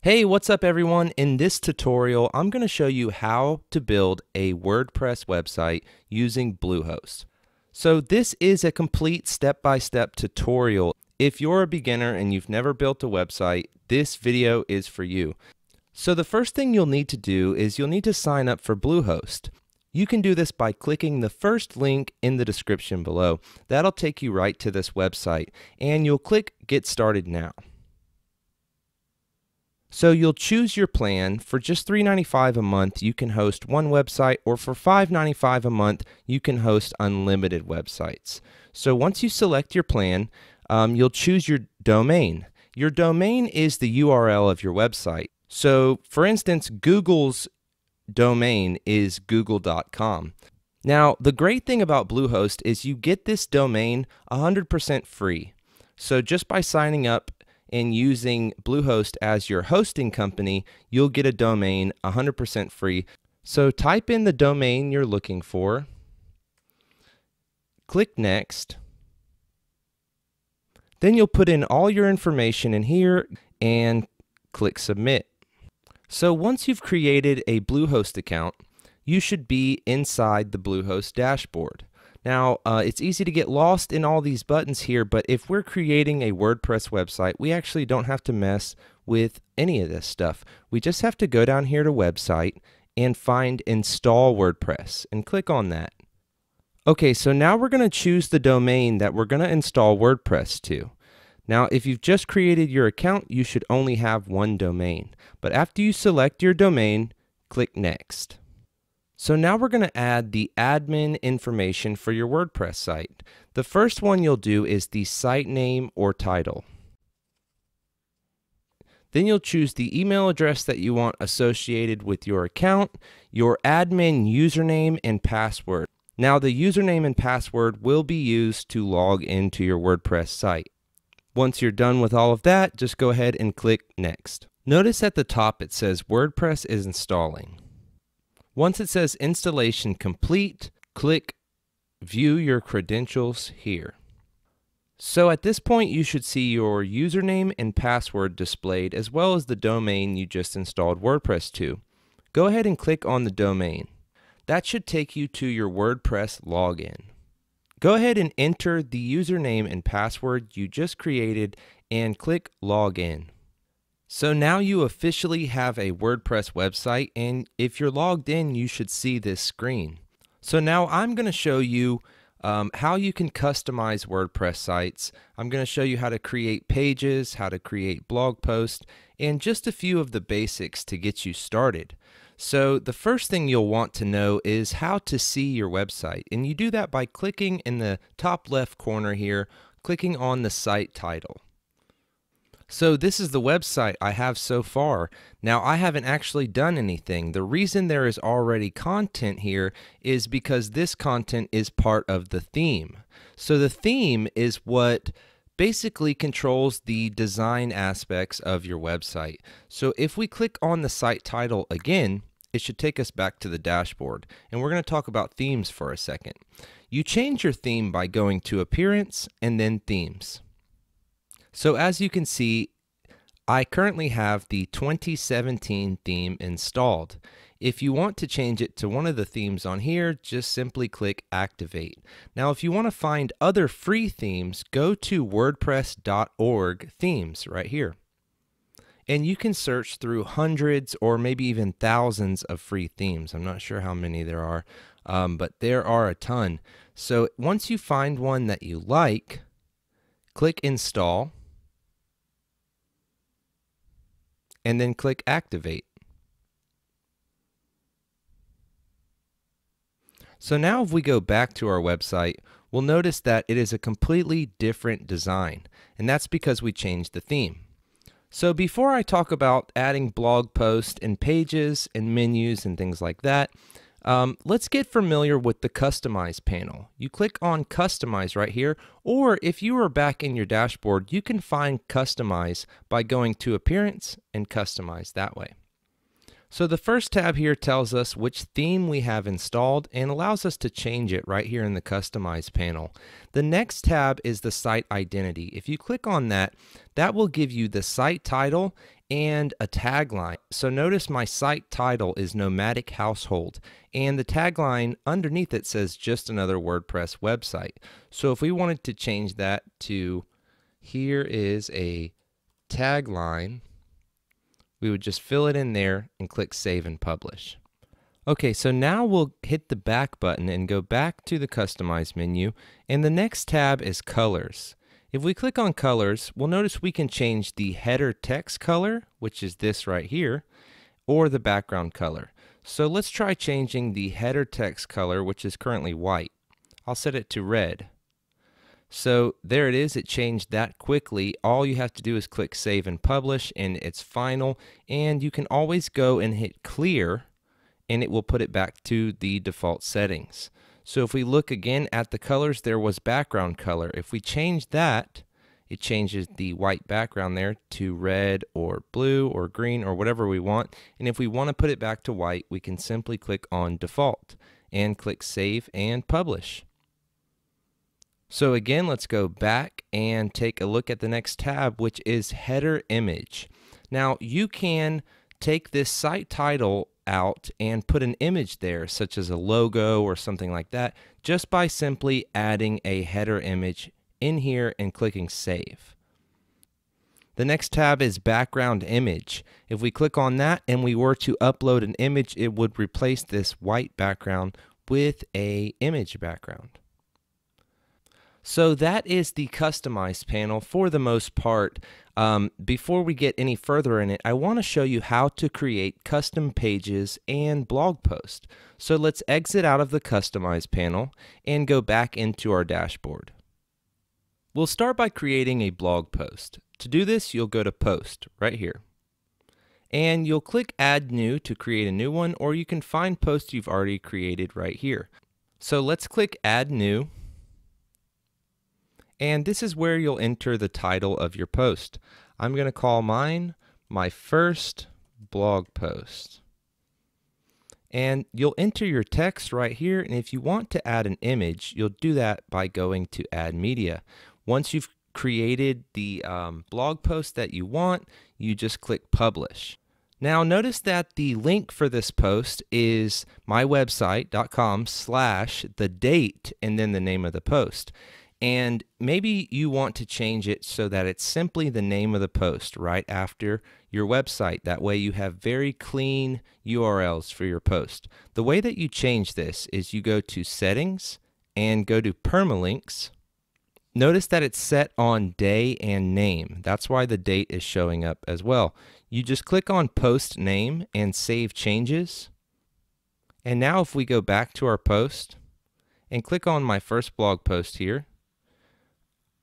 Hey, what's up everyone? In this tutorial, I'm going to show you how to build a WordPress website using Bluehost. So this is a complete step-by-step tutorial. If you're a beginner and you've never built a website, this video is for you. So the first thing you'll need to do is you'll need to sign up for Bluehost. You can do this by clicking the first link in the description below. That'll take you right to this website, and you'll click Get Started Now. So you'll choose your plan. For just $3.95 a month, you can host one website, or for $5.95 a month, you can host unlimited websites. So once you select your plan, you'll choose your domain. Your domain is the URL of your website. So for instance, Google's domain is google.com. Now, the great thing about Bluehost is you get this domain 100% free. So just by signing up and using Bluehost as your hosting company, you'll get a domain 100% free. So type in the domain you're looking for, click Next, then you'll put in all your information in here and click Submit. So once you've created a Bluehost account, you should be inside the Bluehost dashboard. Now, it's easy to get lost in all these buttons here, but if we're creating a WordPress website, we actually don't have to mess with any of this stuff. We just have to go down here to Website and find Install WordPress and click on that. Okay, so now we're going to choose the domain that we're going to install WordPress to. Now, if you've just created your account, you should only have one domain. But after you select your domain, click Next. So now we're going to add the admin information for your WordPress site. The first one you'll do is the site name or title. Then you'll choose the email address that you want associated with your account, your admin username and password. Now the username and password will be used to log into your WordPress site. Once you're done with all of that, just go ahead and click Next. Notice at the top it says WordPress is installing. Once it says installation complete, click View Your Credentials here. So at this point, you should see your username and password displayed, as well as the domain you just installed WordPress to. Go ahead and click on the domain. That should take you to your WordPress login. Go ahead and enter the username and password you just created and click Login. So now you officially have a WordPress website, and if you're logged in, you should see this screen. So now I'm going to show you how you can customize WordPress sites. I'm going to show you how to create pages, how to create blog posts, and just a few of the basics to get you started. So the first thing you'll want to know is how to see your website, and you do that by clicking in the top left corner here, clicking on the site title. So this is the website I have so far. Now I haven't actually done anything. The reason there is already content here is because this content is part of the theme. So the theme is what basically controls the design aspects of your website. So if we click on the site title again, it should take us back to the dashboard. And we're going to talk about themes for a second. You change your theme by going to Appearance and then Themes. So as you can see, I currently have the 2017 theme installed. If you want to change it to one of the themes on here, just simply click Activate. Now, if you want to find other free themes, go to wordpress.org themes right here. And you can search through hundreds or maybe even thousands of free themes. I'm not sure how many there are, but there are a ton. So once you find one that you like, click Install, and then click Activate. So now if we go back to our website, we'll notice that it is a completely different design, and that's because we changed the theme. So before I talk about adding blog posts and pages and menus and things like that, let's get familiar with the Customize panel. You click on Customize right here, or if you are back in your dashboard, you can find Customize by going to Appearance and Customize that way. So the first tab here tells us which theme we have installed and allows us to change it right here in the Customize panel. The next tab is the site identity. If you click on that, that will give you the site title and a tagline. So notice my site title is Nomadic Household, and the tagline underneath it says just another WordPress website. So if we wanted to change that to here is a tagline, we would just fill it in there and click Save and Publish. Okay, so now we'll hit the back button and go back to the Customize menu, and the next tab is Colors. If we click on Colors, we'll notice we can change the header text color, which is this right here, or the background color. So let's try changing the header text color, which is currently white. I'll set it to red. So there it is, it changed that quickly. All you have to do is click Save and Publish, and it's final, and you can always go and hit Clear, and it will put it back to the default settings. So if we look again at the colors, there was background color. If we change that, it changes the white background there to red or blue or green or whatever we want. And if we want to put it back to white, we can simply click on Default and click Save and Publish. So again, let's go back and take a look at the next tab, which is Header Image. Now you can take this site title out and put an image there, such as a logo or something like that, just by simply adding a header image in here and clicking Save. The next tab is Background Image. If we click on that and we were to upload an image, it would replace this white background with an image background. So that is the Customize panel for the most part. Before we get any further in it, I want to show you how to create custom pages and blog posts. So let's exit out of the Customize panel and go back into our dashboard. We'll start by creating a blog post. To do this, you'll go to Post right here. And you'll click Add New to create a new one, or you can find posts you've already created right here. So let's click Add New. And this is where you'll enter the title of your post. I'm going to call mine My First Blog Post. And you'll enter your text right here. And if you want to add an image, you'll do that by going to Add Media. Once you've created the blog post that you want, you just click Publish. Now notice that the link for this post is mywebsite.com/the-date and then the name of the post. And maybe you want to change it so that it's simply the name of the post right after your website. That way you have very clean URLs for your post. The way that you change this is you go to Settings and go to Permalinks. Notice that it's set on day and name. That's why the date is showing up as well. You just click on Post Name and Save Changes. And now if we go back to our post and click on My First Blog Post here,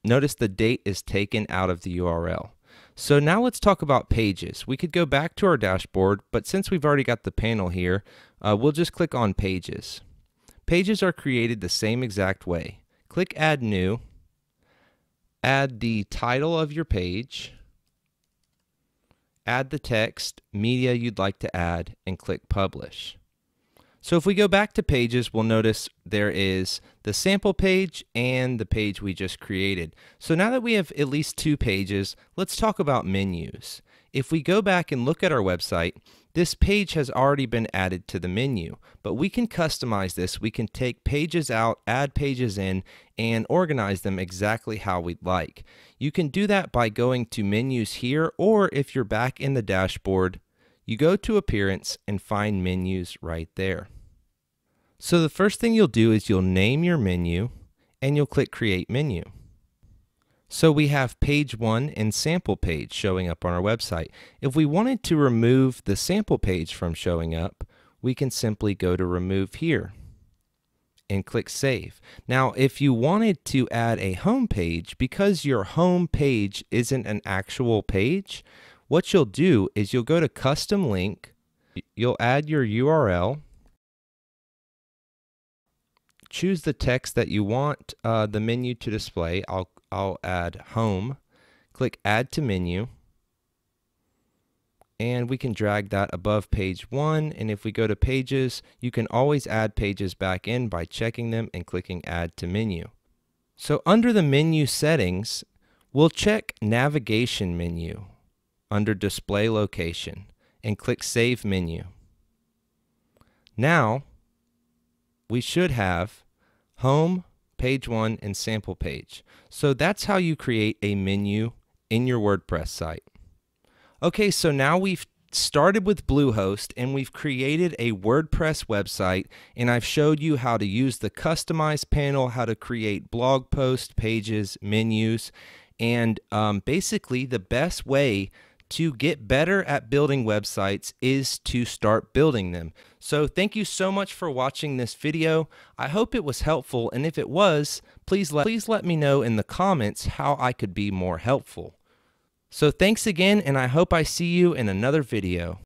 notice the date is taken out of the URL. So now let's talk about pages. We could go back to our dashboard, but since we've already got the panel here, we'll just click on Pages. Pages are created the same exact way. Click Add New, add the title of your page, add the text, media you'd like to add, and click Publish. So if we go back to Pages, we'll notice there is the sample page and the page we just created. So now that we have at least 2 pages, let's talk about menus. If we go back and look at our website, this page has already been added to the menu, but we can customize this. We can take pages out, add pages in, and organize them exactly how we'd like. You can do that by going to Menus here, or if you're back in the dashboard, you go to Appearance and find Menus right there. So the first thing you'll do is you'll name your menu and you'll click Create Menu. So we have Page 1 and Sample Page showing up on our website. If we wanted to remove the sample page from showing up, we can simply go to Remove here and click Save. Now, if you wanted to add a home page, because your home page isn't an actual page, what you'll do is you'll go to Custom Link, you'll add your URL, choose the text that you want the menu to display. I'll add Home, click Add to Menu, and we can drag that above page 1. And if we go to Pages, you can always add pages back in by checking them and clicking Add to Menu. So under the menu settings, we'll check Navigation Menu. under Display Location and click Save Menu. Now, we should have Home, Page 1, and Sample Page. So that's how you create a menu in your WordPress site. Okay, so now we've started with Bluehost and we've created a WordPress website, and I've showed you how to use the Customize panel, how to create blog posts, pages, menus, and basically the best way to get better at building websites is to start building them. So thank you so much for watching this video. I hope it was helpful, and if it was, please let me know in the comments how I could be more helpful. So thanks again, and I hope I see you in another video.